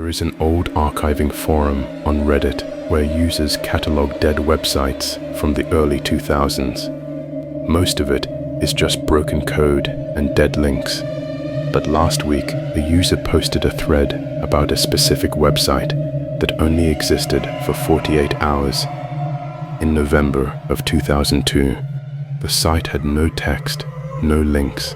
There is an old archiving forum on Reddit where users catalog dead websites from the early 2000s. Most of it is just broken code and dead links. But last week, a user posted a thread about a specific website that only existed for 48 hours. In November of 2002, the site had no text, no links,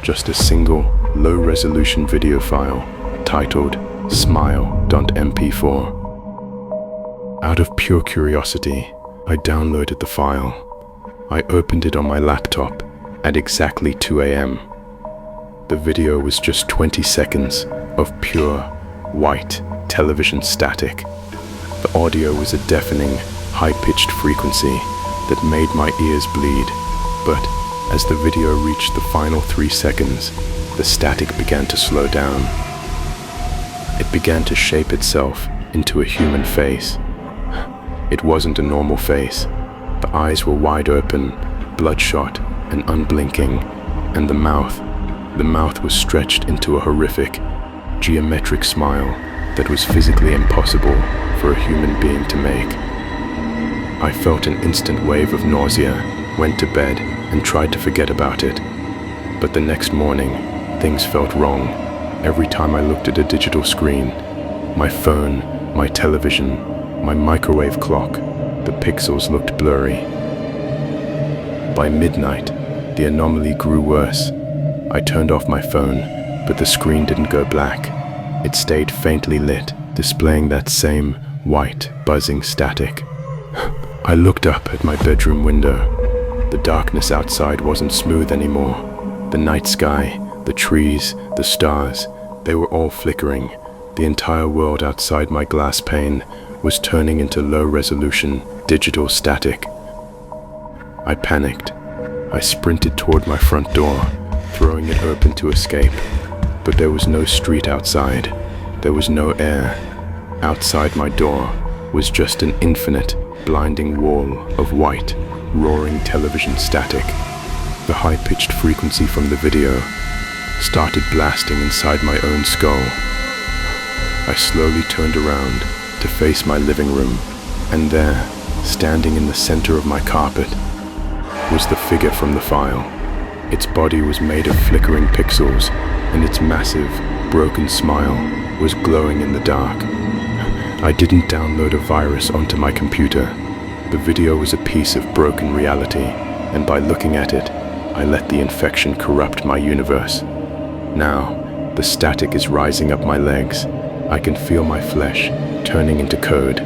just a single low-resolution video file titled smile.mp4. Out of pure curiosity, I downloaded the file. I opened it on my laptop at exactly 2 a.m. The video was just 20 seconds of pure, white television static. The audio was a deafening, high-pitched frequency that made my ears bleed. But as the video reached the final 3 seconds, the static began to slow down. It began to shape itself into a human face. It wasn't a normal face. The eyes were wide open, bloodshot and unblinking, and the mouth was stretched into a horrific, geometric smile that was physically impossible for a human being to make. I felt an instant wave of nausea, went to bed, and tried to forget about it. But the next morning, things felt wrong. Every time I looked at a digital screen, my phone, my television, my microwave clock, the pixels looked blurry. By midnight, the anomaly grew worse. I turned off my phone, but the screen didn't go black. It stayed faintly lit, displaying that same white, buzzing static. I looked up at my bedroom window. The darkness outside wasn't smooth anymore. The night sky, the trees, the stars, they were all flickering. The entire world outside my glass pane was turning into low-resolution, digital static. I panicked. I sprinted toward my front door, throwing it open to escape. But there was no street outside. There was no air. Outside my door was just an infinite, blinding wall of white, roaring television static. The high-pitched frequency from the video started blasting inside my own skull. I slowly turned around to face my living room, and there, standing in the center of my carpet, was the figure from the file. Its body was made of flickering pixels, and its massive, broken smile was glowing in the dark. I didn't download a virus onto my computer. The video was a piece of broken reality, and by looking at it, I let the infection corrupt my universe. Now, the static is rising up my legs. I can feel my flesh turning into code.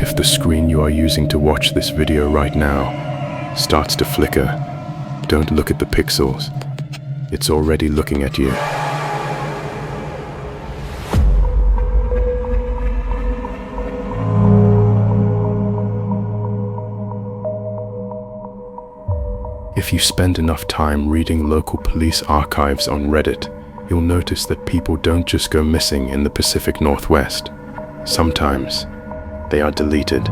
If the screen you are using to watch this video right now starts to flicker, don't look at the pixels. It's already looking at you. If you spend enough time reading local police archives on Reddit, you'll notice that people don't just go missing in the Pacific Northwest. Sometimes, they are deleted.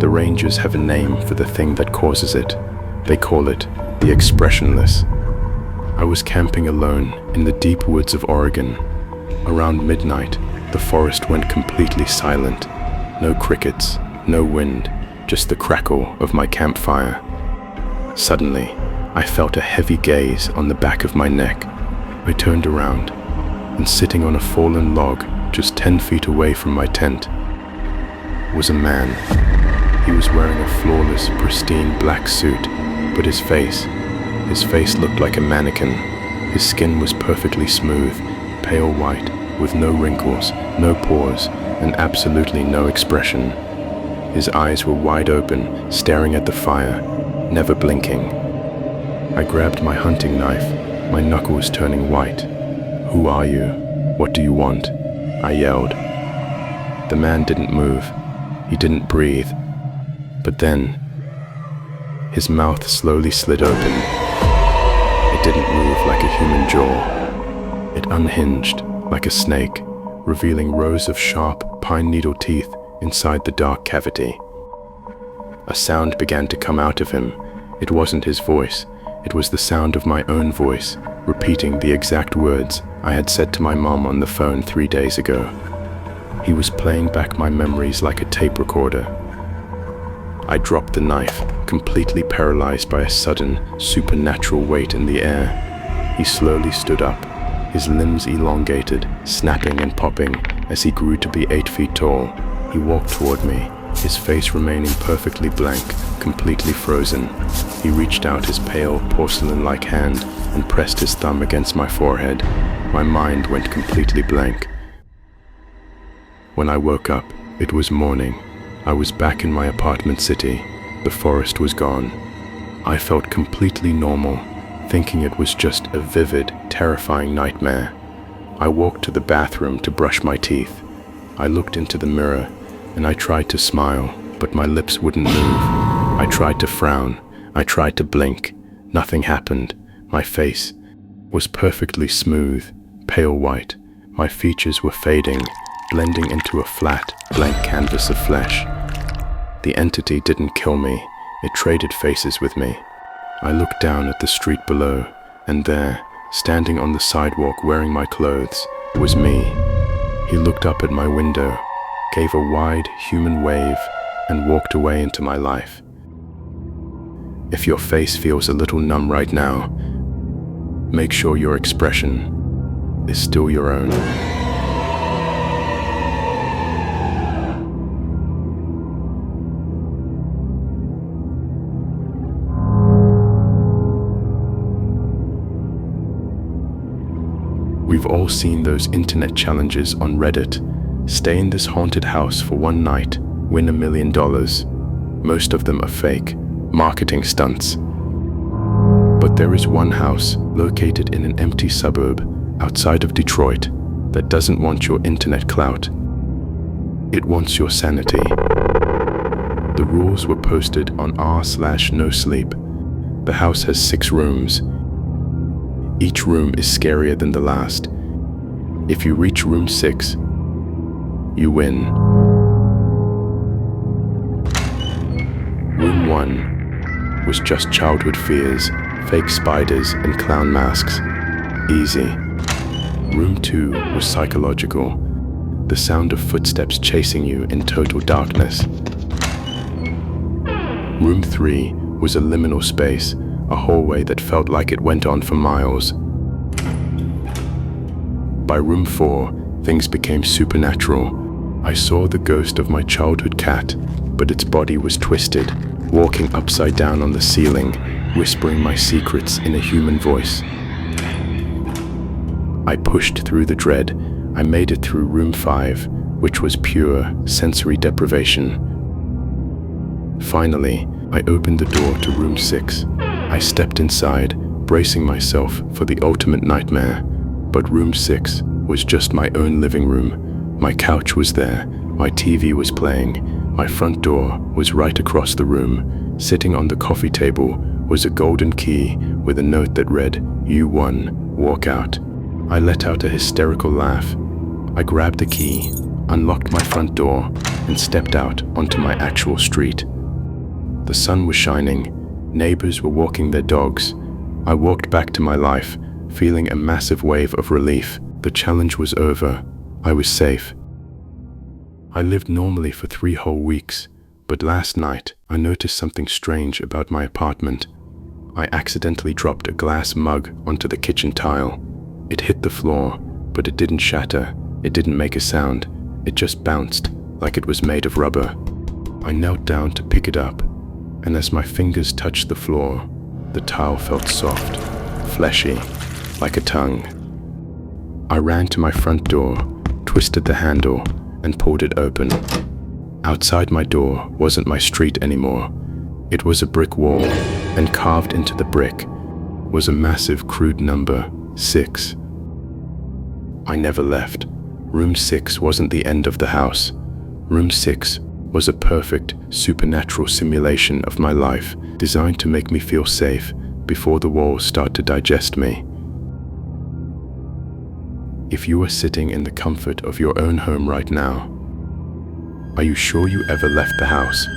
The Rangers have a name for the thing that causes it. They call it the expressionless. I was camping alone in the deep woods of Oregon. Around midnight, the forest went completely silent. No crickets, no wind, just the crackle of my campfire. Suddenly, I felt a heavy gaze on the back of my neck. I turned around, and sitting on a fallen log just 10 feet away from my tent was a man. He was wearing a flawless, pristine black suit, but his face looked like a mannequin. His skin was perfectly smooth, pale white, with no wrinkles, no pores, and absolutely no expression. His eyes were wide open, staring at the fire, never blinking. I grabbed my hunting knife, my knuckles turning white. "Who are you? What do you want?" I yelled. The man didn't move. He didn't breathe. But then, his mouth slowly slid open. It didn't move like a human jaw. It unhinged like a snake, revealing rows of sharp pine needle teeth inside the dark cavity. A sound began to come out of him. It wasn't his voice. It was the sound of my own voice, repeating the exact words I had said to my mom on the phone 3 days ago. He was playing back my memories like a tape recorder. I dropped the knife, completely paralyzed by a sudden, supernatural weight in the air. He slowly stood up, his limbs elongated, snapping and popping as he grew to be 8 feet tall. He walked toward me, his face remaining perfectly blank, completely frozen. He reached out his pale, porcelain-like hand and pressed his thumb against my forehead. My mind went completely blank. When I woke up, it was morning. I was back in my apartment city. The forest was gone. I felt completely normal, thinking it was just a vivid, terrifying nightmare. I walked to the bathroom to brush my teeth. I looked into the mirror, and I tried to smile, but my lips wouldn't move. I tried to frown. I tried to blink. Nothing happened. My face was perfectly smooth, pale white. My features were fading, blending into a flat, blank canvas of flesh. The entity didn't kill me. It traded faces with me. I looked down at the street below, and there, standing on the sidewalk wearing my clothes, was me. He looked up at my window, gave a wide, human wave, and walked away into my life. If your face feels a little numb right now, make sure your expression is still your own. We've all seen those internet challenges on Reddit. Stay in this haunted house for one night, win $1 million. Most of them are fake, marketing stunts. But there is one house located in an empty suburb outside of Detroit that doesn't want your internet clout. It wants your sanity. The rules were posted on r/nosleep. The house has 6 rooms. Each room is scarier than the last. If you reach room 6, you win. Room 1 was just childhood fears, fake spiders and clown masks. Easy. Room 2 was psychological. The sound of footsteps chasing you in total darkness. Room 3 was a liminal space, a hallway that felt like it went on for miles. By room 4, things became supernatural. I saw the ghost of my childhood cat, but its body was twisted, walking upside down on the ceiling, whispering my secrets in a human voice. I pushed through the dread. I made it through room 5, which was pure sensory deprivation. Finally, I opened the door to room 6. I stepped inside, bracing myself for the ultimate nightmare. But room 6 was just my own living room. My couch was there, my TV was playing, my front door was right across the room. Sitting on the coffee table was a golden key with a note that read, "You won, walk out." I let out a hysterical laugh. I grabbed the key, unlocked my front door, and stepped out onto my actual street. The sun was shining. Neighbors were walking their dogs. I walked back to my life, feeling a massive wave of relief. The challenge was over. I was safe. I lived normally for 3 whole weeks, but last night I noticed something strange about my apartment. I accidentally dropped a glass mug onto the kitchen tile. It hit the floor, but it didn't shatter. It didn't make a sound. It just bounced like it was made of rubber. I knelt down to pick it up, and as my fingers touched the floor, the tile felt soft, fleshy, like a tongue. I ran to my front door, twisted the handle, and pulled it open. Outside my door wasn't my street anymore. It was a brick wall, and carved into the brick was a massive crude number, 6. I never left. Room 6 wasn't the end of the house. Room 6 was a perfect, supernatural simulation of my life, designed to make me feel safe before the walls start to digest me. If you are sitting in the comfort of your own home right now, are you sure you ever left the house?